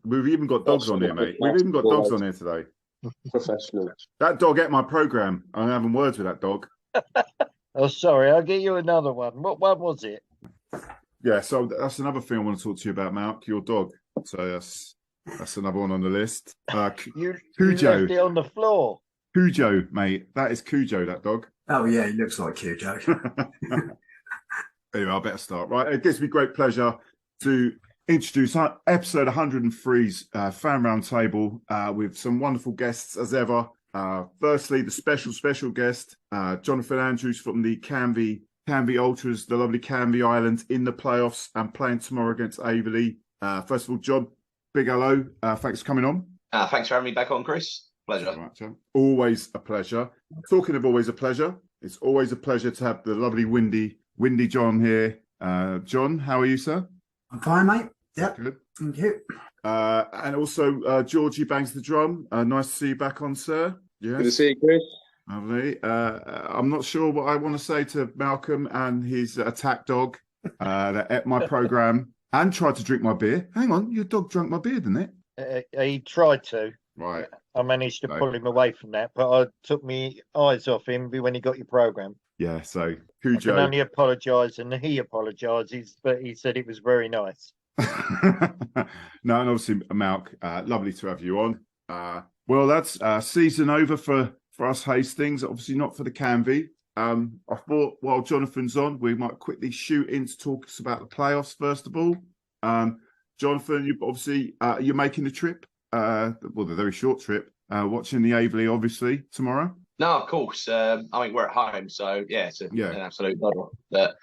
We've even got dogs on here, mate. We've even got dogs on here today. Professional. That dog ate my programme. I'm having words with that dog. Oh, sorry. I'll get you another one. What one was it? Yeah, so that's another thing I want to talk to you about, Malc, your dog. So that's another one on the list. You Cujo. left it on the floor. Cujo, mate. That is Cujo, that dog. Oh, yeah, he looks like Cujo. Anyway, I better start. Right, it gives me great pleasure to introduce episode 103's Fan Roundtable with some wonderful guests as ever. Firstly, the special guest, Jonathan Andrews from the Canvey Ultras, the lovely Canvey Island in the playoffs and playing tomorrow against Averley. First of all, John, big hello. Thanks for coming on. Thanks for having me back on, Chris. Pleasure. Right, John. Always a pleasure. Talking of always a pleasure, it's always a pleasure to have the lovely windy John here. John, how are you, sir? I'm fine, mate. Yep. Good. Thank you. And also, Georgie bangs the drum. Nice to see you back on, sir. Yes. Good to see you, Chris. Lovely. I'm not sure what I want to say to Malcolm and his attack dog that ate my programme and tried to drink my beer. Hang on, your dog drank my beer, didn't it? He tried to. Right. I managed to pull him away from that, but I took my eyes off him when he got your programme. Yeah, so I Cujo. can only apologise, and he apologises, but he said it was very nice. No, and obviously, Malc, lovely to have you on. Well, that's season over for us Hastings, obviously not for the Canvey. I thought while Jonathan's on, we might quickly shoot in to talk us about the playoffs, first of all. Jonathan, you're making the trip, the very short trip, watching the Averley, obviously, tomorrow. No, of course. I mean, we're at home, so yeah, it's an absolute bother. But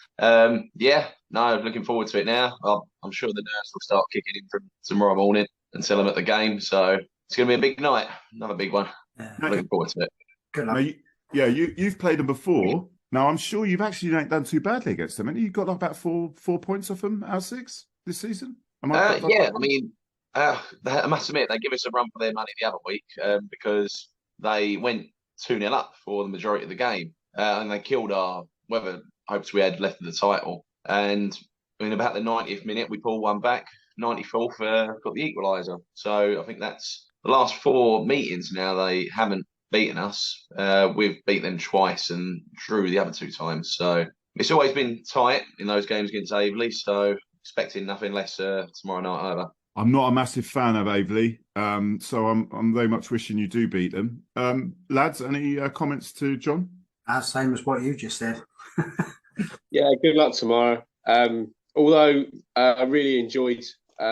looking forward to it now. I'm sure the nerves will start kicking in from tomorrow morning until I'm at the game. So it's going to be a big night, another big one. Yeah. Looking forward to it. Good luck. Now, you've played them before. Now, I'm sure you've actually not done too badly against them. And you got about four points off them out of 6 this season. I must admit, they give us a run for their money the other week because they went 2-0 up for the majority of the game. And they killed our hopes we had left of the title. And in about the 90th minute, we pulled one back. 94th, got the equaliser. So I think that's the last 4 meetings now. They haven't beaten us. We've beat them twice and drew the other 2 times. So it's always been tight in those games against Averley. So expecting nothing less tomorrow night either. I'm not a massive fan of Averley, so I'm very much wishing you do beat them. Lads, any comments to John? Same as what you just said. Yeah, good luck tomorrow. Although I really enjoyed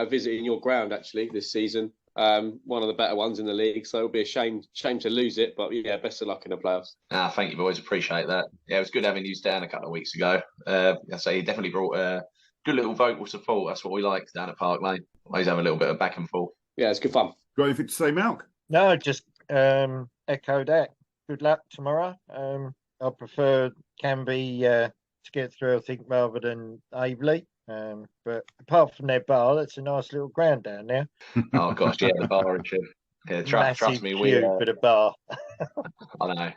visiting your ground actually this season. One of the better ones in the league, so it'll be a shame to lose it. But yeah, best of luck in the playoffs. Thank you, boys. Appreciate that. Yeah, it was good having you down a couple of weeks ago. I say you definitely brought a good little vocal support. That's what we like down at Park Lane. Always have a little bit of back and forth. Yeah, it's good fun. Got anything to say, Malc? No, just echo that. Good luck tomorrow. I prefer Canvey to get through, I think, rather than Averley. But apart from their bar, that's a nice little ground down there. Oh gosh, yeah, the bar and shit. Yeah, trust me, we for the bar. I know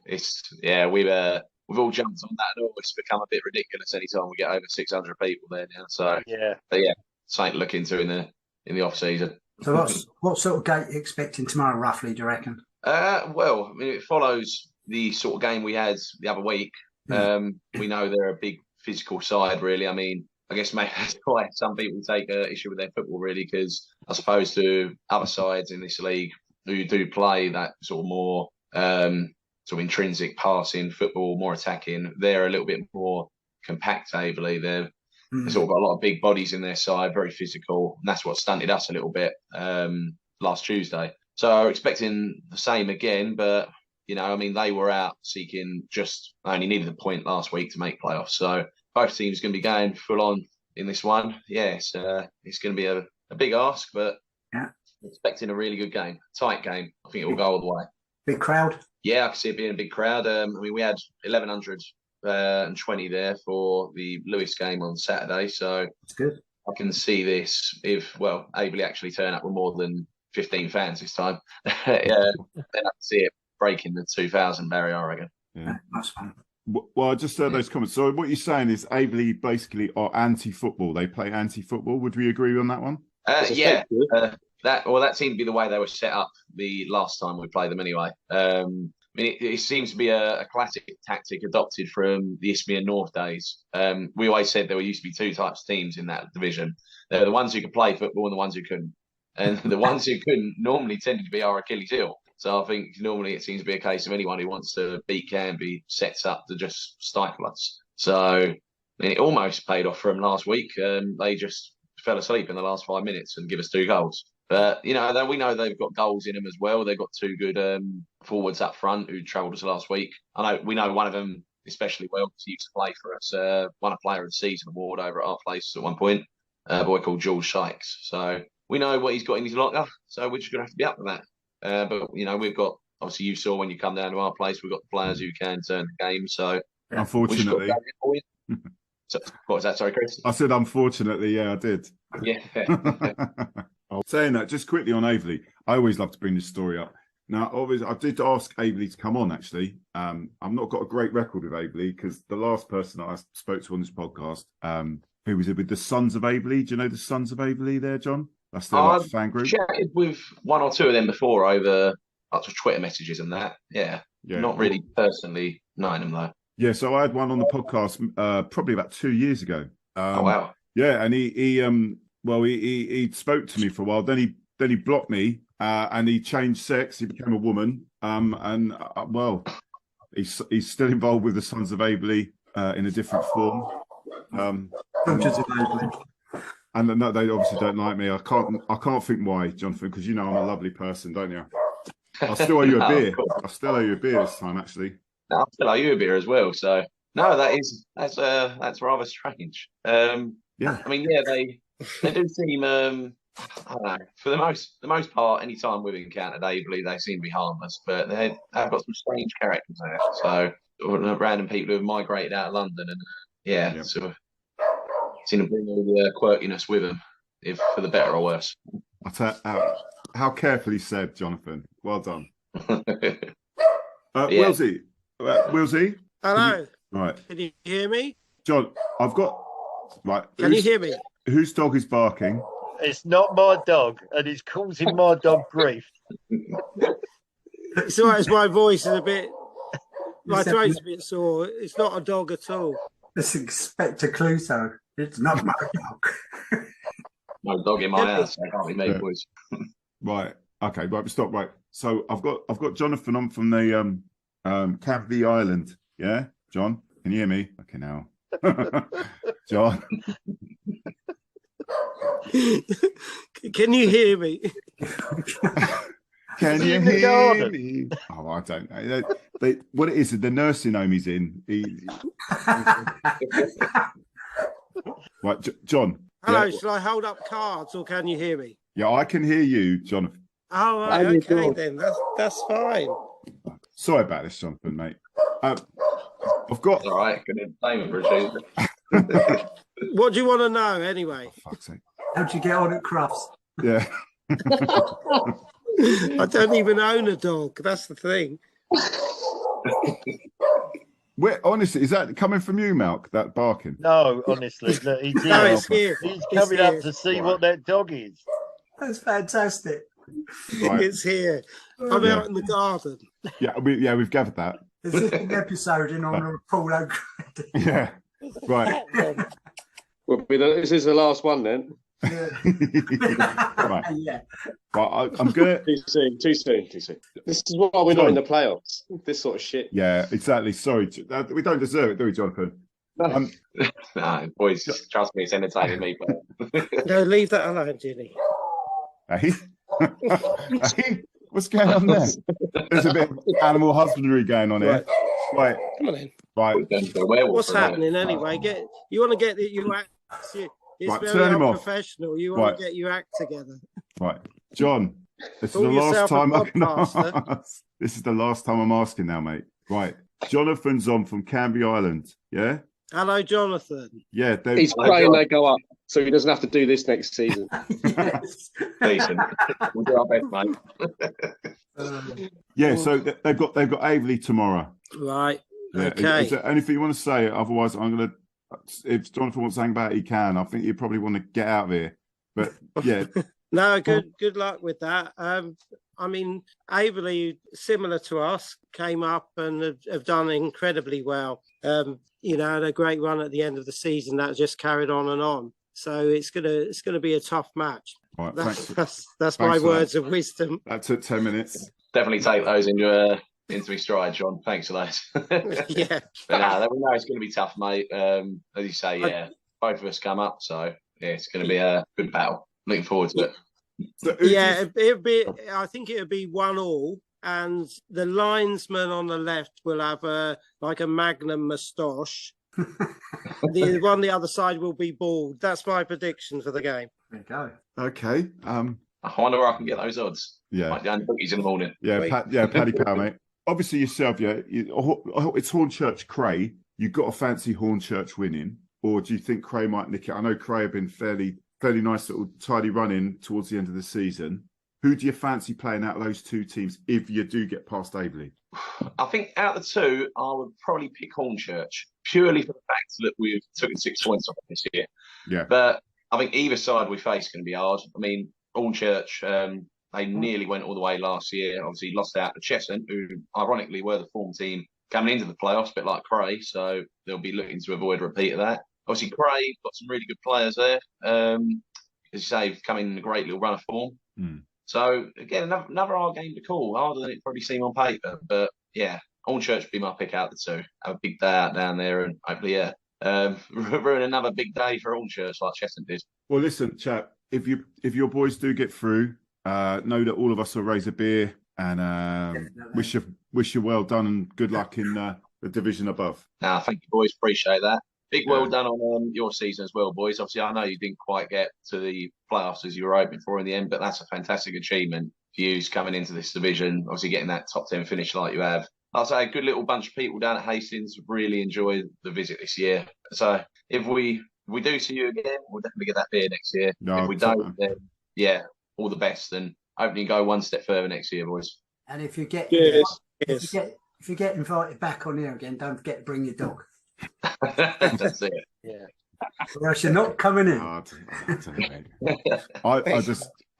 we've all jumped on that, and it's become a bit ridiculous anytime we get over 600 people there now. So something to look into in the off season. So what sort of gate are you expecting tomorrow, roughly? Do you reckon? Well, I mean, it follows the sort of game we had the other week. We know they're a big physical side, really. I mean, I guess maybe that's why some people take issue with their football, really, because as opposed to other sides in this league who do play that sort of more sort of intrinsic passing football, more attacking, they're a little bit more compact, Averley. They've sort of got a lot of big bodies in their side, very physical, and that's what stunted us a little bit last Tuesday. So expecting the same again, but I mean, they were out seeking only needed a point last week to make playoffs. So both teams going to be going full on in this one. Yes, it's going to be a big ask, but expecting a really good game, tight game. I think it will go all the way. Big crowd? Yeah, I can see it being a big crowd. I mean, we had 1,120 there for the Lewis game on Saturday. So that's good. I can see this if, Averley actually turn up with more than 15 fans this time. Then I can see it breaking the 2,000 barrier, I reckon. Yeah, that's fun. Well, I just heard those comments. So what you're saying is Averley basically are anti-football. They play anti-football. Would we agree on that one? Yeah. that seemed to be the way they were set up the last time we played them anyway. I mean, it seems to be a classic tactic adopted from the Isthmian North days. We always said there used to be two types of teams in that division. There were the ones who could play football and the ones who couldn't. And the ones who couldn't normally tended to be our Achilles heel. So I think normally it seems to be a case of anyone who wants to beat Canvey sets up to just stifle us. So I mean, it almost paid off for them last week. They just fell asleep in the last 5 minutes and give us 2 goals. But, we know they've got goals in them as well. They've got 2 good forwards up front who travelled us last week. We know one of them especially well because he used to play for us, won a Player of the Season award over at our place at one point, a boy called Jules Sykes. So we know what he's got in his locker, so we're just going to have to be up for that. But, we've got, obviously you saw when you come down to our place, we've got the players who can turn the game. So unfortunately. So, what was that? Sorry, Chris? I said unfortunately, yeah, I did. Yeah. Saying that, just quickly on Aveley, I always love to bring this story up. Now, obviously, I did ask Aveley to come on, actually. I've not got a great record with Aveley because the last person that I spoke to on this podcast, who was it with the Sons of Aveley? Do you know the Sons of Aveley there, John? That's their fan group. I've chatted with 1 or 2 of them before over lots of Twitter messages and that. Yeah. Not really personally knowing them, though. Yeah, so I had one on the podcast probably about 2 years ago. Oh, wow. Yeah, and he spoke to me for a while. Then he blocked me, and he changed sex. He became a woman. He's still involved with the Sons of Aveley in a different form. And no, they obviously don't like me. I can't think why, Jonathan, because I'm a lovely person, don't you? I'll still owe you a beer. I still owe you a beer this time, actually. No, I'll still owe you a beer as well. So no, that's rather strange. Yeah, I mean, yeah, they do seem. I don't know. For the most part, any time we've encountered Aveley, they seem to be harmless, but they've got some strange characters there. So random people who have migrated out of London, and sort of seem to bring all the quirkiness with them, if for the better or worse. How carefully said, Jonathan. Well done. Willsey. Willsey? Hello. Right. Can you hear me? John, I've got... Right. Can you hear me? Whose dog is barking? It's not my dog, and it's causing my dog grief. It's all right, my voice is a bit... My throat's a bit sore. It's not a dog at all. It's Inspector Clouseau. It's not my dog. No dog in my house. I can't be made, boys. Right. Okay. Right. Stop. Right. So I've got Jonathan on from the Canvey Island. Yeah, John, can you hear me? Okay, now, John. Can you hear me? Can you hear me? Oh, I don't know. What it is, the nursing home he's in. Right, John. Hello, shall I hold up cards or can you hear me? Yeah, I can hear you, Jonathan. Oh, right, okay then. That's fine. Sorry about this, Jonathan, mate. I've got... All right, good entertainment for a Tuesday. What do you want to know, anyway? Oh, fuck's sake. How'd you get on at Crufts? Yeah. I don't even own a dog. That's the thing. Honestly, is that coming from you, Malc, that barking? No, honestly. Look, he's here. No, it's here. He's coming up to see what that dog is. That's fantastic. Right. It's here. I'm out in the garden. Yeah, we've gathered that. Is this an episode in honour of Paul O'Grady? Yeah. Right. This is the last one then. Yeah. Right. Yeah. Well, I'm gonna. Too soon. This is why we're not in the playoffs. This sort of shit. Yeah, exactly. Sorry, we don't deserve it, do we, Jonathan? No, boys, trust me, it's entertaining me. But... No, leave that alone, Ginny. Hey? Hey? What's going on there? There's a bit of animal husbandry going on here. Right. Come on in. Right. What's happening anyway? You want to get your act. It's right, very turn him off. unprofessional. You want to get your act together. Right, John. This is Call the last time I can podcaster. ask. This is the last time I'm asking now, mate. Right, Jonathan's on from Canvey Island. Yeah. Hello, Jonathan. Yeah, he's praying they go up, so he doesn't have to do this next season. Decent. We'll do our best, mate. Yeah, so they've got Aveley tomorrow. Right. Yeah. Okay. Is there anything you want to say? Otherwise, I'm gonna. If Jonathan wants to hang about, he can. I think you probably want to get out of here. But yeah, No, good luck with that. I mean, Averley, similar to us, came up and have done incredibly well. Had a great run at the end of the season that just carried on and on. So it's gonna be a tough match. All right, That's my words of wisdom. That took 10 minutes. Definitely take those into my stride, John. Thanks for those. Yeah. But we know it's going to be tough, mate. As you say, both of us come up, so it's going to be a good battle. Looking forward to it. So it'd be. I think it would be 1-1, and the linesman on the left will have a Magnum moustache. The one on the other side will be bald. That's my prediction for the game. There you go. Okay. I wonder where I can get those odds. Yeah. Might down the bookies in the morning. Yeah, Paddy Power, mate. Obviously yourself, it's Hornchurch Cray. You got a fancy Hornchurch winning, or do you think Cray might nick it? I know Cray have been fairly nice little tidy run in towards the end of the season. Who do you fancy playing out of those two teams if you do get past Averley? I think out of the two, I would probably pick Hornchurch, purely for the fact that we've taken 6 points off this year. Yeah. But I think either side we face is going to be hard. I mean, Hornchurch, they nearly went all the way last year. Obviously, lost out to Cheshunt, who ironically were the form team coming into the playoffs, a bit like Cray. So they'll be looking to avoid a repeat of that. Obviously, Cray got some really good players there. As you say, coming in a great little run of form. Mm. So again, another hard game to call, harder than it probably seemed on paper. But yeah, Hornchurch would be my pick out of the two. Have a big day out down there, and hopefully, ruin another big day for Hornchurch like Cheshunt did. Well, listen, chap, if your boys do get through, know that all of us will raise a beer and wish you well done and good luck in the division above. Thank you, boys. Appreciate that. Big well done on your season as well, boys. Obviously, I know you didn't quite get to the playoffs as you were hoping for in the end, but that's a fantastic achievement for you coming into this division, obviously getting that top 10 finish like you have. I'll say a good little bunch of people down at Hastings really enjoyed the visit this year. So if we do see you again, we'll definitely get that beer next year. No, if we don't, then all the best and hopefully go one step further next year, boys. And if you get Cheers. if you get invited back on here again, don't forget to bring your dog. That's it. Yeah. Or else you're not coming in. I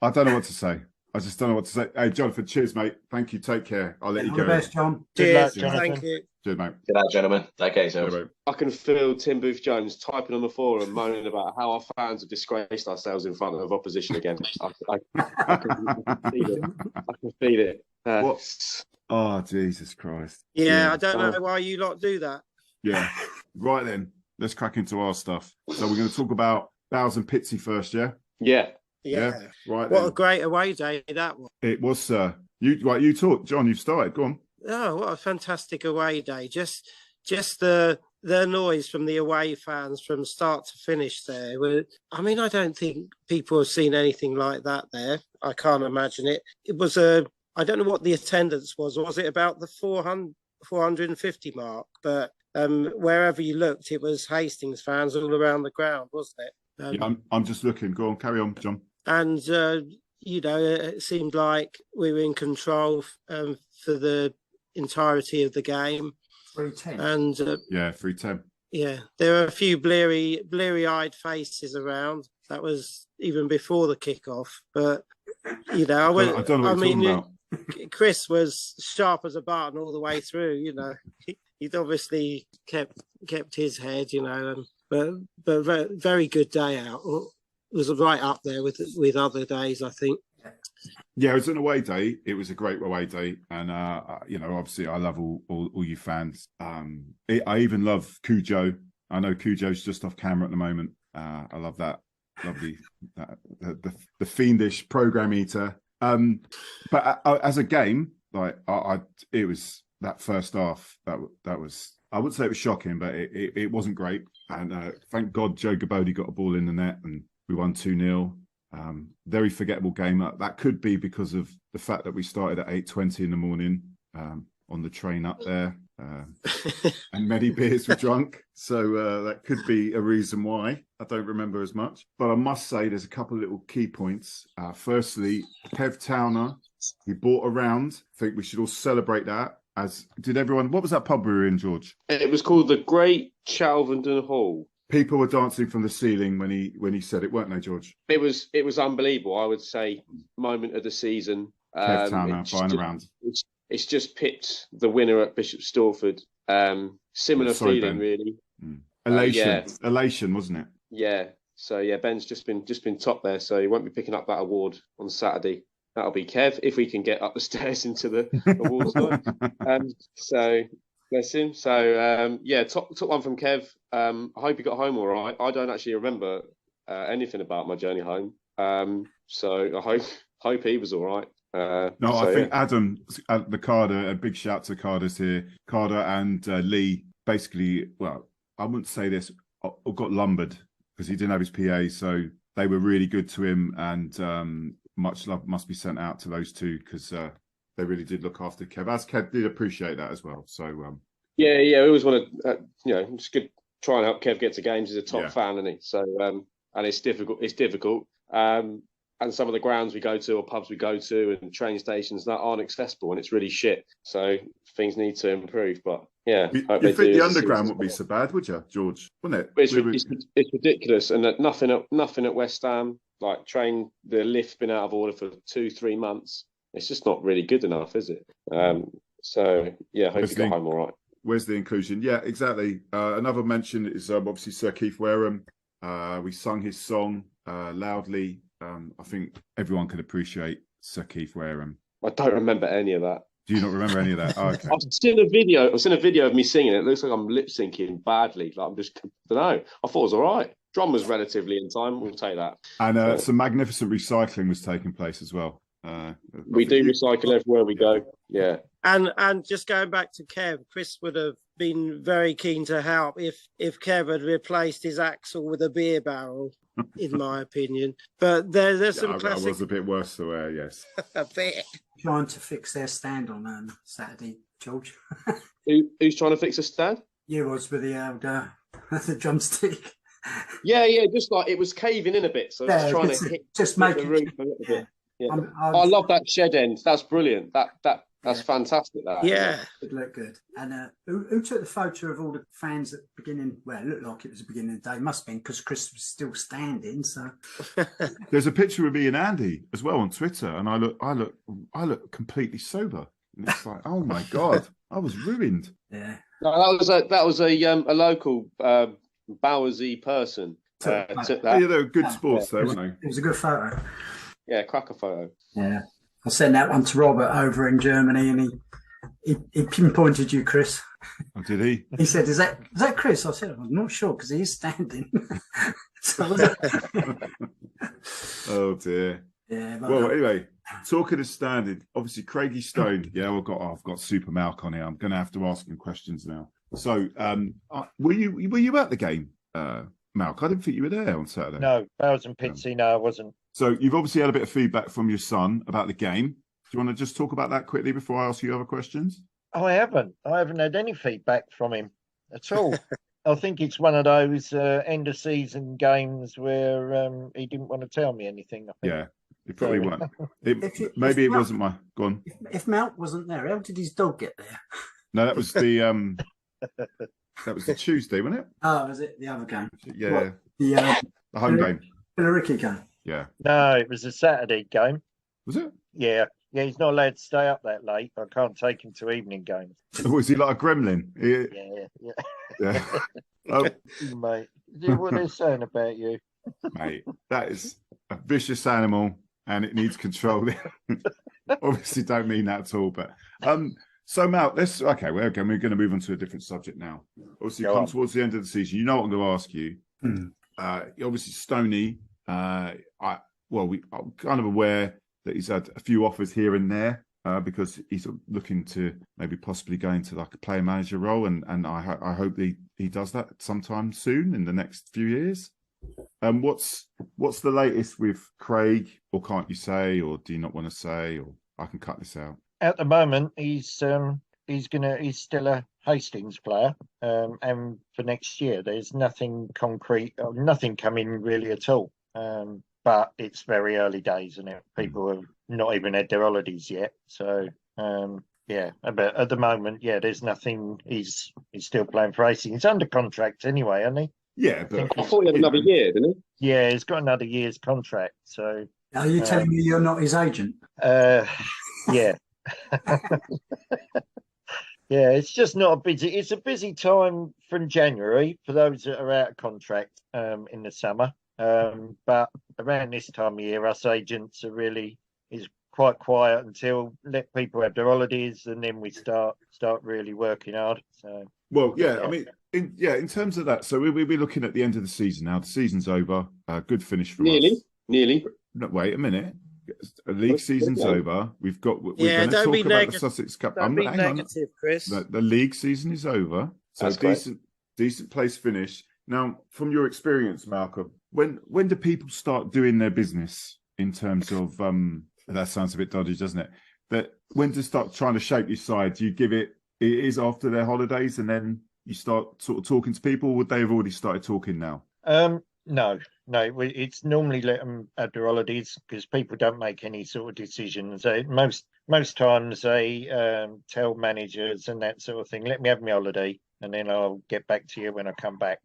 don't know what to say. I just don't know what to say. Hey, Jonathan, cheers, mate. Thank you. Take care. I'll let you All go. the best, John. Cheers. Good luck, Thank you. Cheers, mate. Good night, gentlemen. Take care, yourselves. Bye, mate. I can feel Tim Booth Jones typing on the forum, moaning about how our fans have disgraced ourselves in front of opposition again. I can feel it. I can feel it. What? Oh, Jesus Christ. Yeah, I don't know why you lot do that. Yeah. Right then, let's crack into our stuff. So we're going to talk about Bowes and Pitsea first, yeah? Yeah. Yeah. Right. What then. a great away day that was. It was, sir. You talk, John. You've started. Go on. Oh, what a fantastic away day. Just the noise from the away fans from start to finish there. I mean, I don't think people have seen anything like that there. I can't imagine it. It was I don't know what the attendance was. Was it about the 450 mark? But wherever you looked, it was Hastings fans all around the ground, wasn't it? Yeah, I'm just looking. Go on, carry on, John. And, it seemed like we were in control for the entirety of the game. 310. And 310. Yeah, there were a few bleary-eyed faces around. That was even before the kickoff. But, I don't know what you're talking about. Chris was sharp as a button all the way through, He'd obviously kept his head, but very good day out. It was right up there with other days, I think. Yeah, it was an away day. It was a great away day, and obviously, I love all you fans. I even love Cujo. I know Cujo's just off camera at the moment. I love that lovely the fiendish program eater. But as a game, it was that first half. That was, I wouldn't say it was shocking, but it wasn't great. And thank God Joe Gabodi got a ball in the net, and we won 2-0. Very forgettable game. That could be because of the fact that we started at 8:20 in the morning on the train up there, and many beers were drunk. So that could be a reason why. I don't remember as much. But I must say there's a couple of little key points. Firstly, Kev Towner, he bought a round. I think we should all celebrate that. As did everyone. What was that pub we were in, George? It was called the Great Chalvenden Hall. People were dancing from the ceiling when he said it, weren't they, George? It was unbelievable. I would say moment of the season. Kev Town flying around. It's just pipped the winner at Bishop Stortford. Similar Sorry, feeling, Ben. really. Elation, wasn't it? Yeah. So yeah, Ben's just been top there. So he won't be picking up that award on Saturday. That'll be Kev if we can get up the stairs into the awards night. So bless him. So top one from Kev. I hope he got home all right. I don't actually remember anything about my journey home. So I hope he was all right. I think Adam, the Carter, a big shout to Carter's here. Carter and Lee basically, well, I wouldn't say this, got lumbered because he didn't have his PA. So they were really good to him, and much love must be sent out to those two because they really did look after Kev. As Kev did appreciate that as well. So we always want to, it's good try and help Kev get to games. He's a top fan, isn't he? So and it's difficult. It's difficult. And some of the grounds we go to or pubs we go to and train stations that aren't accessible, and it's really shit. So things need to improve. But yeah, you think the underground would be so bad, would you, George? Wouldn't it? It's ridiculous, and that nothing at West Ham. Like the lift's been out of order for 2-3 months. It's just not really good enough, is it? So yeah, hope you got home all right. Where's the inclusion? Yeah, exactly. Another mention is obviously Sir Keith Wareham. We sung his song loudly. I think everyone can appreciate Sir Keith Wareham. I don't remember any of that. Do you not remember any of that? Oh, okay. I've seen a video of me singing it. It looks like I'm lip syncing badly. Like I don't know. I thought it was all right. Drum was relatively in time. We'll take that. And some magnificent recycling was taking place as well. We do recycle everywhere we go. Yeah. And just going back to Kev, Chris would have been very keen to help if Kev had replaced his axle with a beer barrel, in my opinion. But there's some classic... I was a bit worse the way, yes. A bit. Trying to fix their stand on Saturday, George. Who's trying to fix a stand? You was with the drumstick. Yeah, just like it was caving in a bit, so it's trying to hit the roof a little bit. Yeah. I love that shed end. That's brilliant. That's fantastic. That it looked good. And who took the photo of all the fans at the beginning? Well, it looked like it was the beginning of the day. Must have been because Chris was still standing. So there's a picture of me and Andy as well on Twitter, and I look completely sober. And it's like, oh my god, I was ruined. Yeah. No, that was a local Bowersy person. Took that. Yeah, they were good sports though, weren't they? It was a good photo. Yeah, cracker photo. Yeah. I sent that one to Robert over in Germany, and he pinpointed you, Chris. Oh, did he? He said, "Is that Chris?" I said, "I'm not sure because he is standing." Oh dear. Yeah. Well, anyway, talking of standing, obviously Craigie Stone. Yeah, I've got Super MALC on here. I'm going to have to ask him questions now. So, were you at the game, MALC? I didn't think you were there on Saturday. No, I was in Pitsea. No, I wasn't. So you've obviously had a bit of feedback from your son about the game. Do you want to just talk about that quickly before I ask you other questions? Oh, I haven't had any feedback from him at all. I think it's one of those end of season games where he didn't want to tell me anything. I think. Yeah, it probably won't. Maybe it wasn't my. Go on. If MALC wasn't there, how did his dog get there? No, that was the that was the Tuesday, wasn't it? Oh, was it the other game? Yeah, what? the home game. Billericay game. Yeah. No, it was a Saturday game. Was it? Yeah. Yeah, he's not allowed to stay up that late. I can't take him to evening games. Was he like a gremlin? Yeah. Oh. Mate, what they're saying about you. Mate, that is a vicious animal and it needs control. Obviously don't mean that at all, but so Mal, we're going to move on to a different subject now. Obviously come towards the end of the season. You know what I'm going to ask you. Obviously Stoney, I'm kind of aware that he's had a few offers here and there because he's looking to maybe possibly go into like a player manager role, and I hope he does that sometime soon in the next few years. What's the latest with Craig, or can't you say, or do you not want to say, or I can cut this out? At the moment, he's still a Hastings player, and for next year, there's nothing concrete, nothing coming really at all. But it's very early days, and people have not even had their holidays yet. So, but at the moment, there's nothing. He's still playing for Hastings. He's under contract anyway, isn't he? Yeah, but I thought he had another year, didn't he? Yeah, he's got another year's contract. So Are you telling me you're not his agent? yeah. Yeah, it's just not a busy. It's a busy time from January for those that are out of contract in the summer. But around this time of year, us agents are really is quite quiet until let people have their holidays, and then we start really working hard. So well, yeah, I mean, in terms of that, so we'll be looking at the end of the season now. The season's over. Good finish from us. Nearly. No, wait a minute. The league season's over. We're going to don't be talk about the Sussex Cup. Don't be hang negative, Chris. The league season is over. So That's decent place finish. Now, from your experience, Malcolm, when do people start doing their business in terms of that sounds a bit dodgy, doesn't it? But when to start trying to shape your side? Do you give it is after their holidays and then you start sort of talking to people? Or would they have already started talking now? No, it's normally let them have their holidays because people don't make any sort of decisions. Most times they tell managers and that sort of thing, let me have my holiday and then I'll get back to you when I come back.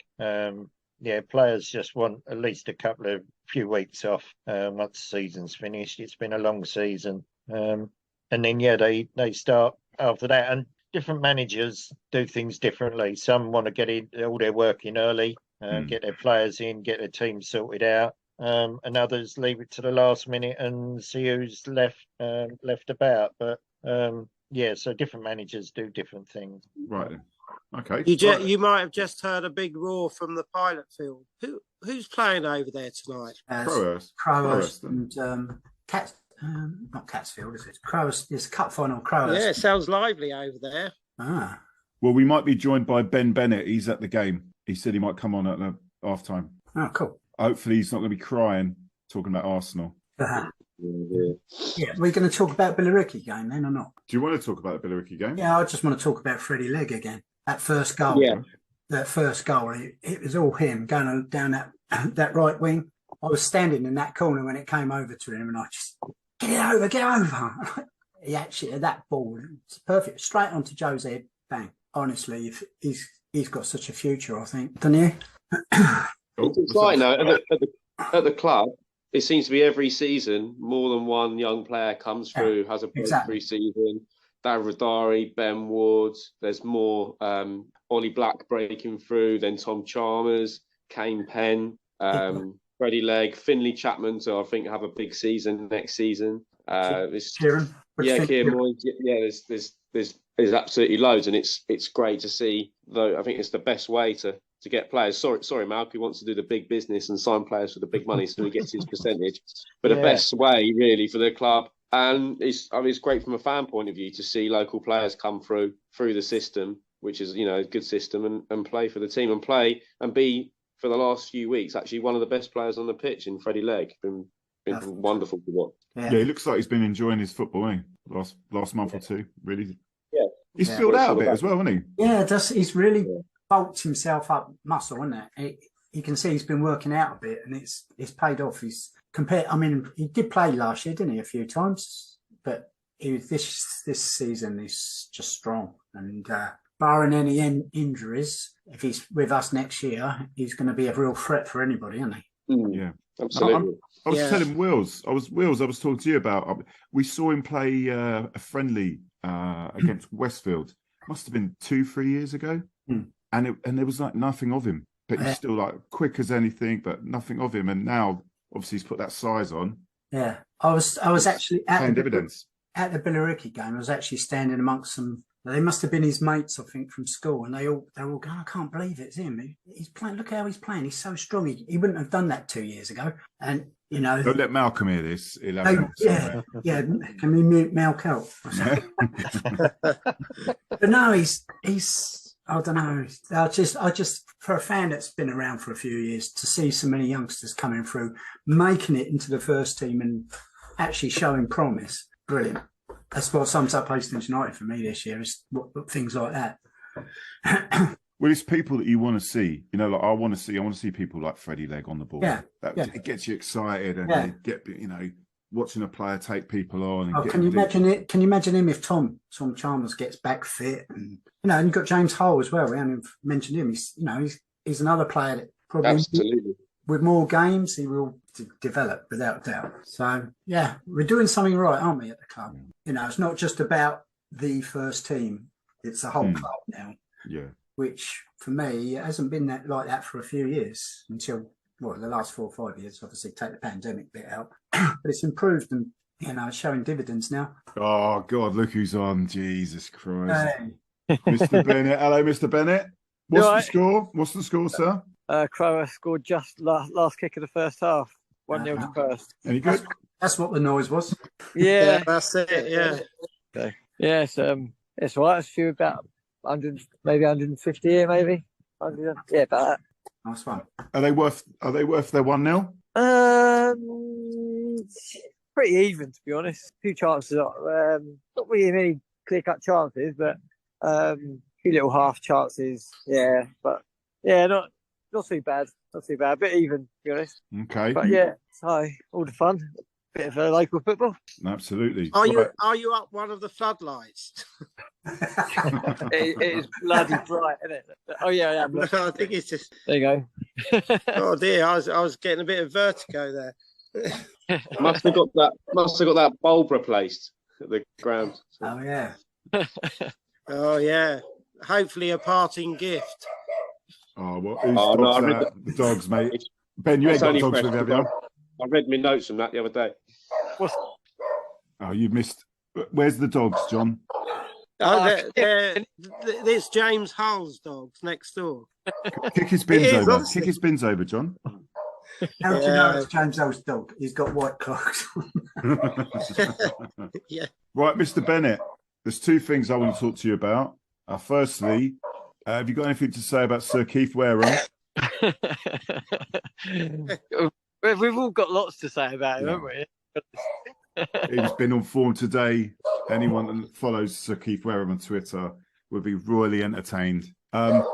Yeah, players just want at least a few weeks off once the season's finished. It's been a long season. And then, they start after that. And different managers do things differently. Some want to get all their work in early, get their players in, get their team sorted out. And others leave it to the last minute and see who's left about. But so different managers do different things. Right. Okay. You might have just heard a big roar from the pilot field. Who's playing over there tonight? Crowhurst and not Catsfield, is it? Crowhurst. It's a cup final. Crowhurst. Yeah, it sounds lively over there. Ah. Well, we might be joined by Bennett. He's at the game. He said he might come on at the half time. Oh, cool. Hopefully, he's not going to be crying talking about Arsenal. Yeah, we're going to talk about Billericay game then or not? Do you want to talk about the Billericay game? Yeah, I just want to talk about Freddie Legg again. That first goal. Yeah. That first goal, it was all him going down that right wing. I was standing in that corner when it came over to him and I just, get over. He actually, that ball, it's perfect. Straight onto Joe's head, bang. Honestly, if he's got such a future, I think. Don't you? It's exciting though. At the club, it seems to be every season, more than one young player comes through, has a breakthrough season. David Rodari, Ben Ward, there's more Ollie Black breaking through, then Tom Chalmers, Kane Penn, Freddie Legg, Finley Chapman, so I think have a big season next season. Kieran. Kieran Moyes. Yeah, there's absolutely loads, and it's great to see. Though I think it's the best way to get players. Sorry, Malc, he wants to do the big business and sign players for the big money, so he gets his percentage. But the best way, really, for the club, and it's great from a fan point of view to see local players come through the system, which is a good system, and play for the team and be for the last few weeks actually one of the best players on the pitch in Freddie Legg. Been wonderful to watch. Yeah, he looks like he's been enjoying his football, hasn't he? Last month or two, really. Yeah, he's filled out a bit as well, hasn't he? Yeah, he's really bulked himself up muscle, isn't it? You can see he's been working out a bit, and it's paid off. He did play last year, didn't he, a few times? But this season is just strong, and barring any injuries, if he's with us next year, he's going to be a real threat for anybody, isn't he? Yeah, absolutely. I was telling Wills. I was talking to you about. We saw him play a friendly against Westfield. Must have been 2-3 years ago, and there was like nothing of him. But he's still like quick as anything, but nothing of him. And now, obviously, he's put that size on. Yeah, I was actually at the Billericay game. I was actually standing amongst some. They must have been his mates, I think, from school, and they're all going, I can't believe it's him. He's playing. Look how he's playing. He's so strong. He wouldn't have done that 2 years ago. And don't let Malcolm hear this. Yeah. Can we mute Malc out? But no, he's. I don't know. I just for a fan that's been around for a few years to see so many youngsters coming through, making it into the first team and actually showing promise. Brilliant. That's what sums up Hastings United for me this year, is things like that. Well, it's people that you want to see. Like I want to see people like Freddie Legg on the ball. It gets you excited, and you get watching a player take people on. And can you imagine it? Can you imagine him if Tom Chalmers gets back fit, and and you've got James Hull as well. We haven't mentioned him. He's another player that probably Absolutely. with more games, he will develop without doubt. So, yeah, we're doing something right, aren't we, at the club? You know, it's not just about the first team, it's the whole club now. Yeah. Which, for me, it hasn't been like that for a few years until, well, the last 4 or 5 years, obviously, take the pandemic bit out. But it's improved and, you know, showing dividends now. Oh, God, look who's on. Jesus Christ. Hey. Mr. Bennett. Hello, Mr. Bennett. What's the score? What's the score, sir? Crower scored just last kick of the first half. 1-0 to first. Any good? That's what the noise was. Yeah. That's it. Yeah. Okay. Yeah, it's all right. It's a few about 100, maybe 150 here, maybe. 100, yeah, about that. Nice one. Are they worth their 1-0? Pretty even, to be honest. A few chances, not really many clear-cut chances, but a few little half chances. Yeah, but yeah, not too bad. Not too bad. A bit even, to be honest. Okay. But yeah, so all the fun. Bit of local football. Absolutely. Are you up one of the floodlights? It is bloody bright, isn't it? Oh yeah, No, I think it's just. There you go. Oh dear, I was getting a bit of vertigo there. Must have got that bulb replaced at the ground. Oh, yeah. Oh yeah. Hopefully a parting gift. Oh, well, whose Oh, no, dogs I read are? The dogs, mate. Ben, you ain't It's got only dogs fresh with you, have to you? go. I read my notes from that the other day. Oh, you missed. Where's the dogs, John? It's James Hull's dogs next door. Kick his bins It is, over. honestly. Kick his bins over, John. How do you know it's James Hull's dog? He's got white clocks. Yeah. Right, Mr. Bennett. There's 2 things I want to talk to you about. Firstly, have you got anything to say about Sir Keith Wareham? We've all got lots to say about him, haven't we? He's been on form today. Anyone that follows Sir Keith Wareham on Twitter will be royally entertained. Living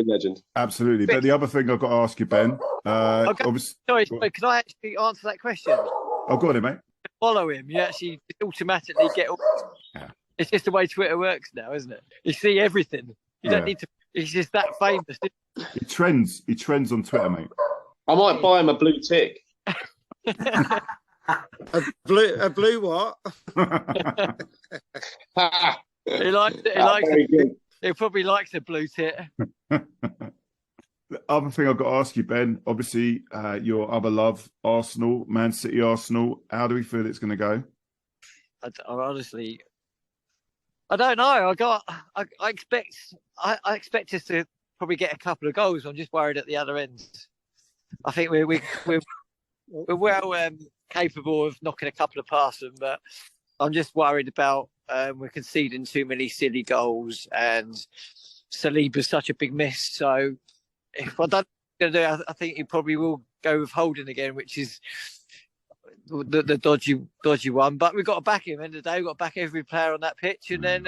legend. Absolutely. But the other thing I've got to ask you, Ben. Obviously, Sorry, can I actually answer that question? I've got it, mate. Follow him, you actually automatically get. Yeah. It's just the way Twitter works now, isn't it? You see everything. You don't need to. He's just that famous. He trends. He trends on Twitter, mate. I might buy him a blue tick. A blue what? He likes it. Very good. He probably likes a blue tit. The other thing I've got to ask you, Ben, obviously your other love, Arsenal, Man City, Arsenal. How do we feel it's going to go? I honestly, I don't know. I expect us to probably get a couple of goals. I'm just worried at the other end. I think we're well capable of knocking a couple of past them, but I'm just worried about we're conceding too many silly goals, and Saliba's such a big miss. So if I don't do, I think he probably will go with Holding again, which is the dodgy one. But we've got to back him. End of the day, we've got to back every player on that pitch, and then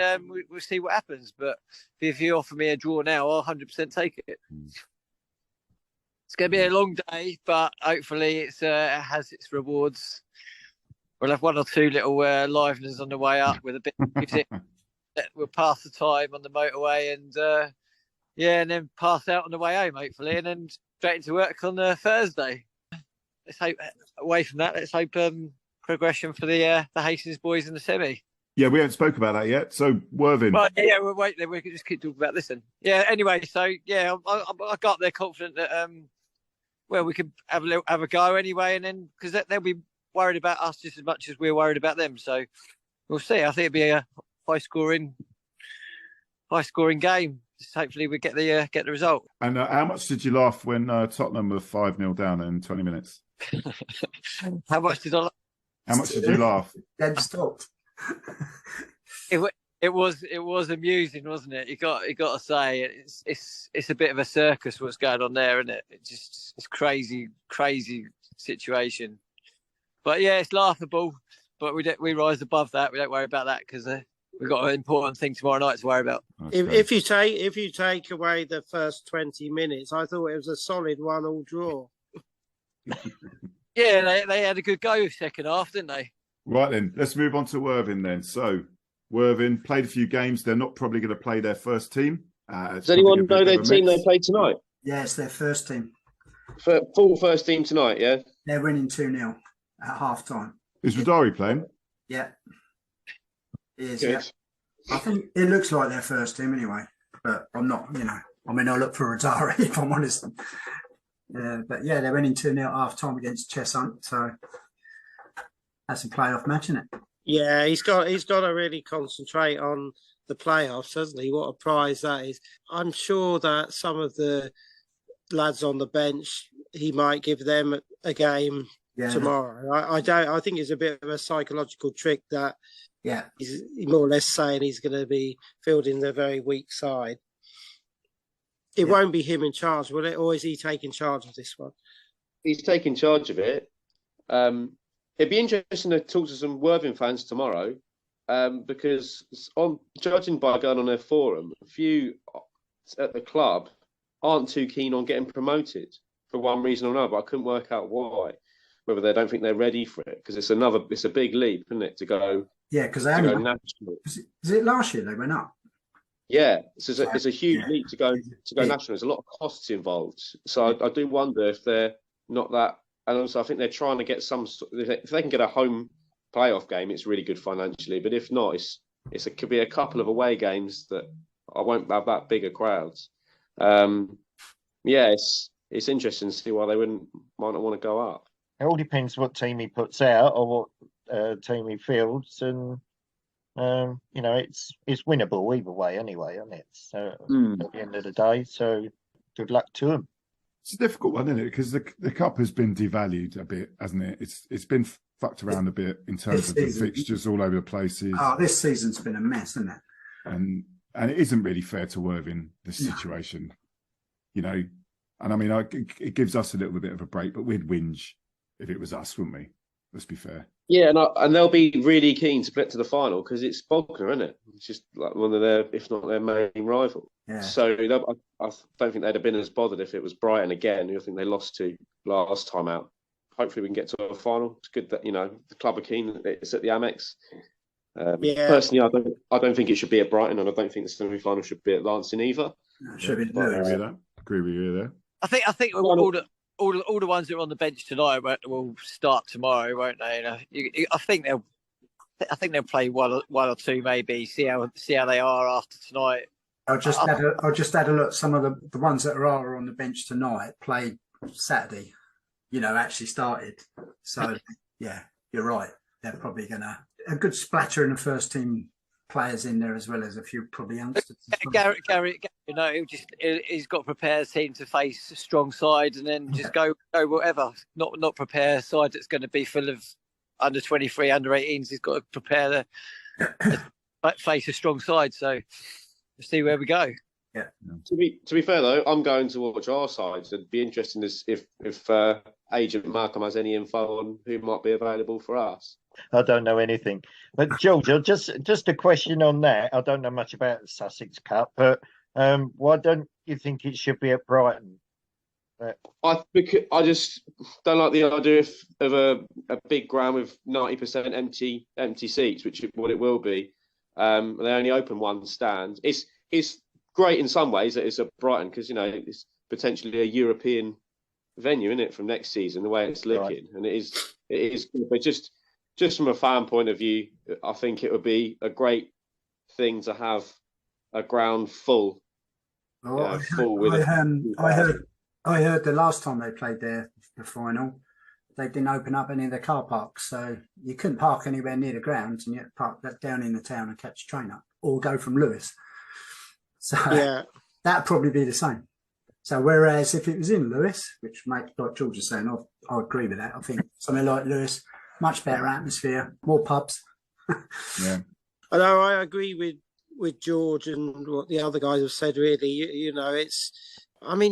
we'll see what happens. But if you offer me a draw now, I'll 100% take it. It's going to be a long day, but hopefully it has its rewards. We'll have 1 or 2 little liveners on the way up with a bit of music. We'll pass the time on the motorway and and then pass out on the way home, hopefully, and then straight into work on Thursday. Let's hope, away from that, let's hope progression for the Hastings boys in the semi. Yeah, we haven't spoke about that yet. So, Worthing. Well, yeah, we'll wait. We can just keep talking about this then. Yeah, anyway, so, yeah, I got there confident that, we could have a go anyway, and then, because they'll be worried about us just as much as we're worried about them. So, we'll see. I think it'll be a high-scoring game. Just hopefully we get the result. And how much did you laugh when Tottenham were 5-0 down in 20 minutes? How much did I laugh? How much did you laugh? Then stopped. It was amusing, wasn't it? You got to say it's a bit of a circus what's going on there, isn't it? It's crazy situation. But yeah, it's laughable. But we rise above that. We don't worry about that because we've got an important thing tomorrow night to worry about. If you take away the first 20 minutes, I thought it was a solid 1-1 draw. Yeah, they had a good go second half, didn't they? Right then, let's move on to Worthing then. So, Worthing played a few games. They're not probably going to play their first team. Does anyone know their team they played tonight? Yeah, it's their first team. Full first team tonight, yeah? They're winning 2-0 at half time. Is Rodari playing? Yeah. It is, Good. yeah. I think it looks like their first team anyway, but I'm not, I mean, I'll look for Rodari if I'm honest. But yeah, they're winning 2-0 at half time against Cheshunt, so that's a playoff match, isn't it? Yeah, he's got to really concentrate on the playoffs, hasn't he? What a prize that is. I'm sure that some of the lads on the bench, he might give them a game tomorrow. I think it's a bit of a psychological trick that he's more or less saying he's going to be fielding the very weak side. It won't be him in charge, will it? Or is he taking charge of this one? He's taking charge of it. It'd be interesting to talk to some Worthing fans tomorrow, because judging by going on their forum, a few at the club aren't too keen on getting promoted for one reason or another. But I couldn't work out why. Whether they don't think they're ready for it, because it's a big leap, isn't it, to go? Yeah, because they only national. Is it last year they went up? Yeah, it's a huge leap to go national. There's a lot of costs involved, so I do wonder if they're not that. And also, I think they're trying to get some. If they can get a home playoff game, it's really good financially. But if not, it could be a couple of away games that I won't have that bigger crowds. It's interesting to see why they might not want to go up. It all depends what team he puts out or what team he fields, and it's winnable either way anyway, isn't it? So at the end of the day, so good luck to him. It's a difficult one, isn't it? Because the cup has been devalued a bit, hasn't it? It's been fucked around a bit in terms of the fixtures all over the places. Oh, this season's been a mess, isn't it? And it isn't really fair to Worthing, this situation, And I mean, it gives us a little bit of a break, but we'd whinge if it was us, wouldn't we? Let's be fair. Yeah, and they'll be really keen to get to the final because it's Bognor, isn't it? It's just like one of their, if not their main rival. Yeah. So I don't think they'd have been as bothered if it was Brighton again, who I think they lost to last time out. Hopefully we can get to a final. It's good that the club are keen. It's at the Amex. Personally, I don't think it should be at Brighton, and I don't think the semi-final should be at Lancing either. No, it should be. Agree with you there. I think all the ones that are on the bench tonight will start tomorrow, won't they? I think they'll play one or two, maybe see how they are after tonight. I'll just add a look. Some of the ones that are on the bench tonight played Saturday. Actually started. So yeah, you're right. They're probably a good splatter in the first team players in there, as well as a few probably youngsters. Gary, he's got to prepare a team to face strong sides, and then just go whatever. Not prepare a side that's going to be full of under 23, under 18s. He's got to prepare face a strong side. So we'll see where we go. Yeah. To be fair though, I'm going to watch our sides. It'd be interesting if Agent Malcolm has any info on who might be available for us. I don't know anything. But George, just a question on that. I don't know much about the Sussex Cup, but why don't you think it should be at Brighton? I just don't like the idea of a big ground with 90% empty seats, which is what it will be. They only open one stand. It's great in some ways that it's at Brighton because it's potentially a European venue, isn't it, from next season, the way it's looking. Right. And it is but just from a fan point of view, I think it would be a great thing to have a ground full. I heard the last time they played the final, they didn't open up any of the car parks, so you couldn't park anywhere near the grounds, and you had to park that down in the town and catch a train up, or go from Lewis. So that'd probably be the same. So whereas if it was in Lewis, which like George is saying, I agree with that. I think something like Lewis, much better atmosphere, more pubs. Yeah. Although I agree with George and what the other guys have said, really, you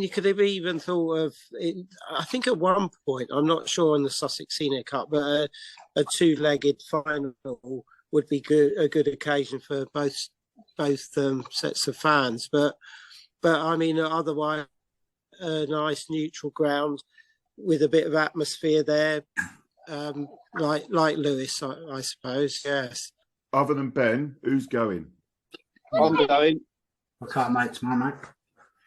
could have even thought of it. I think at one point, I'm not sure on the Sussex Senior Cup, but a two-legged final would be a good occasion for both sets of fans. But otherwise, a nice neutral ground with a bit of atmosphere there. Like Lewis, I suppose, yes. Other than Ben, who's going? I'm going. I can't make tomorrow, mate.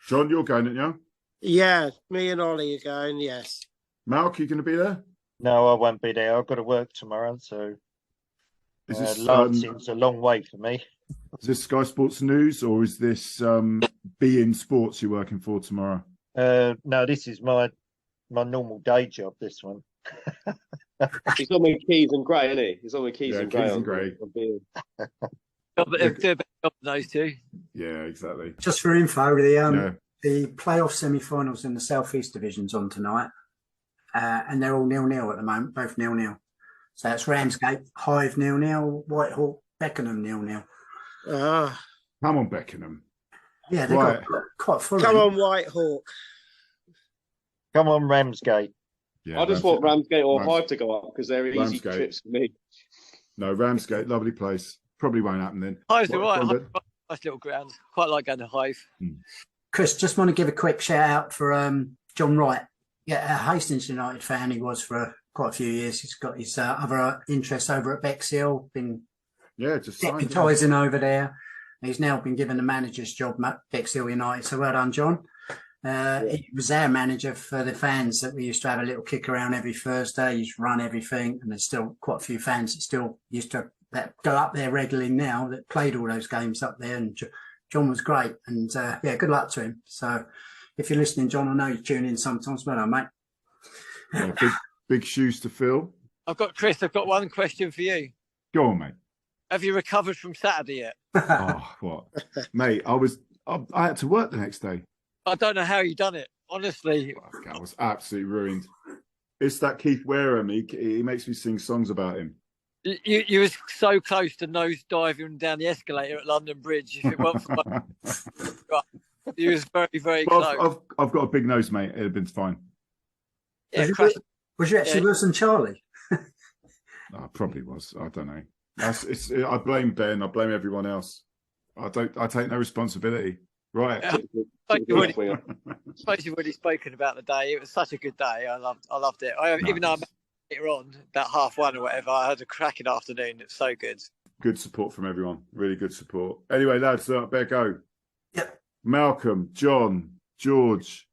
John, you're going, aren't you? Yeah, me and Ollie are going. Yes. Malc, you going to be there? No, I won't be there. I've got to work tomorrow, so Is this Lancing's a long way for me. is this Sky Sports News or is this Be In Sports you're working for tomorrow? No, this is my normal day job. This one. He's on with Keys and Gray, isn't he? He's on with Keys Yeah, and Gray. Keys and Gray. Do a better job than those two. Yeah, exactly. Just for info, the playoff semi-finals in the South East Division's on tonight, and they're all 0-0 at the moment, both 0-0. So it's Ramsgate, Hive 0-0, Whitehawk, Beckenham 0-0. Ah, Come on, Beckenham. Yeah, they Right. got quite full. come on, Whitehawk. Come on, Ramsgate. Yeah, I just want Ramsgate or Rams- Hive to go up because they're easy Ramsgate. trips for me. No, Ramsgate, lovely place. Probably won't happen then. Hive's all What, right. Robert? Nice little ground. Quite like going to Hive. Chris, just want to give a quick shout out for John Wright. Yeah, a Hastings United fan he was for quite a few years. He's got his other interests over at Bexhill, been Yeah, just signed him. deputising over there. He's now been given the manager's job at Bexhill United. So well done, John. He was our manager for the fans that we used to have a little kick around every Thursday. He's run everything, and there's still quite a few fans that still used to go up there regularly now that played all those games up there. And John was great, and yeah, good luck to him. So if you're listening, John, I know you tune in sometimes. Well done, mate. Yeah, big shoes to fill. I've got one question for you. Go on, mate. Have you recovered from Saturday yet? Oh, what, mate? I had to work the next day. I don't know how you done it. Honestly, I was absolutely ruined. It's that Keith Wareham. He makes me sing songs about him. you was so close to nose diving down the escalator at London Bridge. If it weren't for you was very, very But close. I've got a big nose, mate. It'd have been fine. Yeah, Was you actually worse than Charlie? I probably was. I don't know. I blame Ben. I blame everyone else. I take no responsibility. Right. I suppose you've already spoken about the day. It was such a good day. I loved it. Even though I met later on about 1:30 or whatever, I had a cracking afternoon. It's so good. Good support from everyone. Really good support. Anyway, lads, better go. Yep. Malcolm, John, George,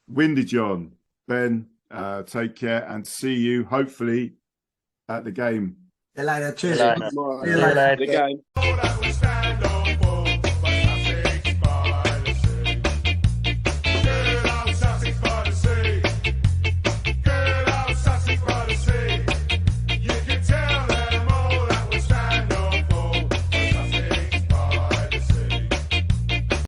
Windy John, Ben, take care and see you hopefully at the game. See you later. Cheers. See you later. See you later. The game.